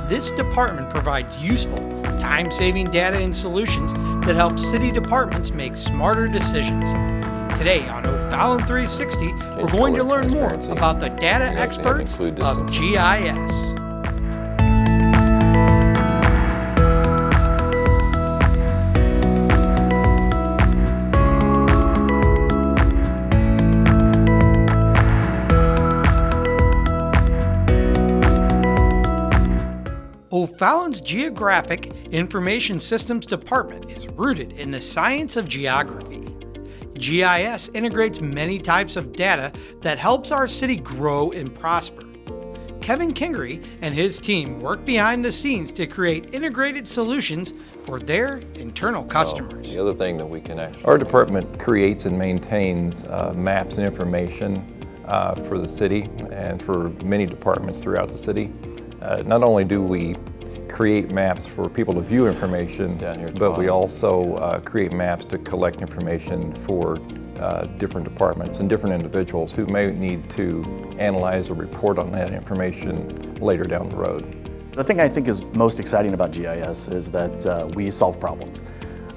this department provides useful, time-saving data and solutions that help city departments make smarter decisions. Today on OFallon 360, we're going to learn more about the data experts of GIS. OFallon's Geographic Information Systems Department is rooted in the science of geography. GIS integrates many types of data that helps our city grow and prosper. Kevin Kingery and his team work behind the scenes to create integrated solutions for their internal customers. The other thing that we can our department creates and maintains maps and information for the city and for many departments throughout the city. Not only do we create maps for people to view information, but we also create maps to collect information for different departments and different individuals who may need to analyze or report on that information later down the road. The thing I think is most exciting about GIS is that we solve problems.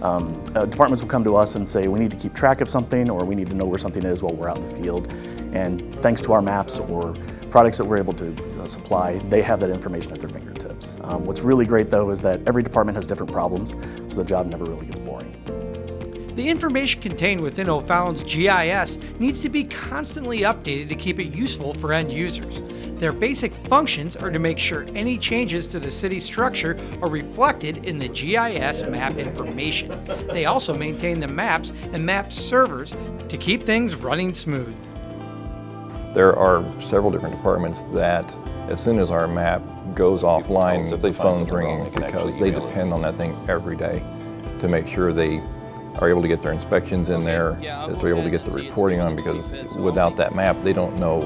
Departments will come to us and say, we need to keep track of something, or we need to know where something is while we're out in the field. And thanks to our maps or products that we're able to supply, they have that information at their fingertips. What's really great though is that every department has different problems, so the job never really gets boring. The information contained within OFallon's GIS needs to be constantly updated to keep it useful for end users. Their basic functions are to make sure any changes to the city structure are reflected in the GIS map information. They also maintain the maps and map servers to keep things running smooth. There are several different departments that, as soon as our map goes offline, the phone's ringing because they depend on that thing every day to make sure they are able to get their inspections in there, that they're able to get the reporting on, because without that map, they don't know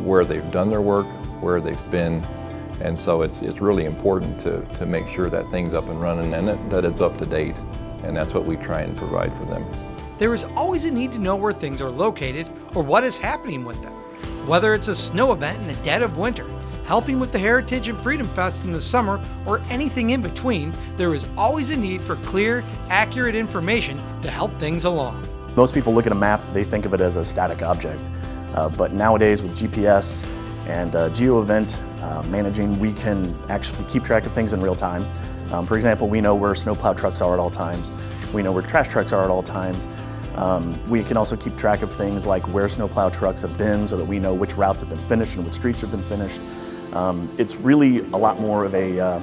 where they've done their work, where they've been, and so it's really important to make sure that thing's up and running and that it's up to date, and that's what we try and provide for them. There is always a need to know where things are located or what is happening with them. Whether it's a snow event in the dead of winter, helping with the Heritage and Freedom Fest in the summer, or anything in between, there is always a need for clear, accurate information to help things along. Most people look at a map, they think of it as a static object. But nowadays with GPS and geo-event managing, we can actually keep track of things in real time. For example, we know where snowplow trucks are at all times. We know where trash trucks are at all times. We can also keep track of things like where snowplow trucks have been, so that we know which routes have been finished and which streets have been finished. It's really a lot more of a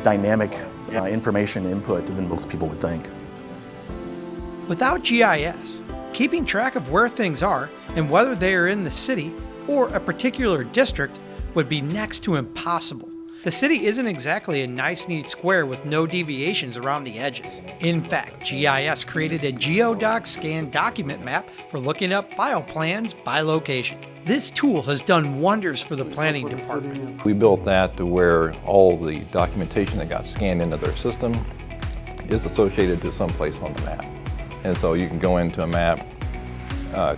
dynamic information input than most people would think. Without GIS, keeping track of where things are and whether they are in the city or a particular district would be next to impossible. The city isn't exactly a nice, neat square with no deviations around the edges. In fact, GIS created a GeoDoc scan document map for looking up file plans by location. This tool has done wonders for the planning department. We built that to where all the documentation that got scanned into their system is associated to some place on the map. And so you can go into a map,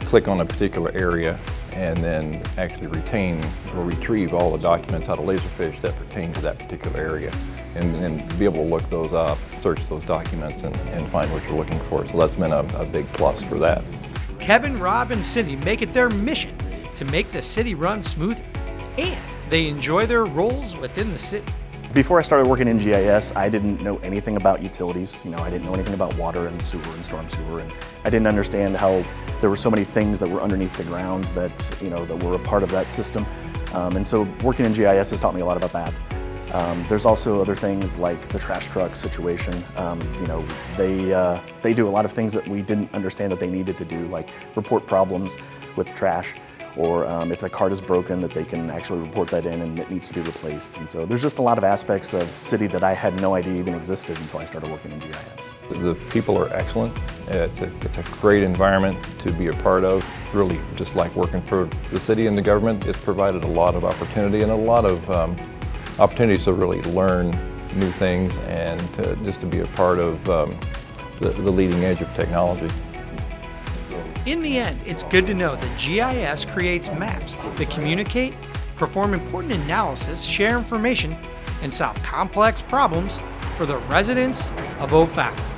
click on a particular area, and then actually retain or retrieve all the documents out of Laserfish that pertain to that particular area, and be able to look those up, search those documents, and find what you're looking for. So that's been a big plus for that. Kevin, Rob, and Cindy make it their mission to make the city run smoother, and they enjoy their roles within the city. Before I started working in GIS, I didn't know anything about utilities. I didn't know anything about water and sewer and storm sewer, and I didn't understand how there were so many things that were underneath the ground that that were a part of that system. And so working in GIS has taught me a lot about that. There's also other things like the trash truck situation. They do a lot of things that we didn't understand that they needed to do, like report problems with trash, or if the cart is broken, that they can actually report that in and it needs to be replaced. And so there's just a lot of aspects of city that I had no idea even existed until I started working in GIS. The people are excellent. It's a great environment to be a part of. Really, just like working for the city and the government, it's provided a lot of opportunity and a lot of opportunities to really learn new things and just to be a part of the leading edge of technology. In the end, it's good to know that GIS creates maps that communicate, perform important analysis, share information, and solve complex problems for the residents of O'Fallon.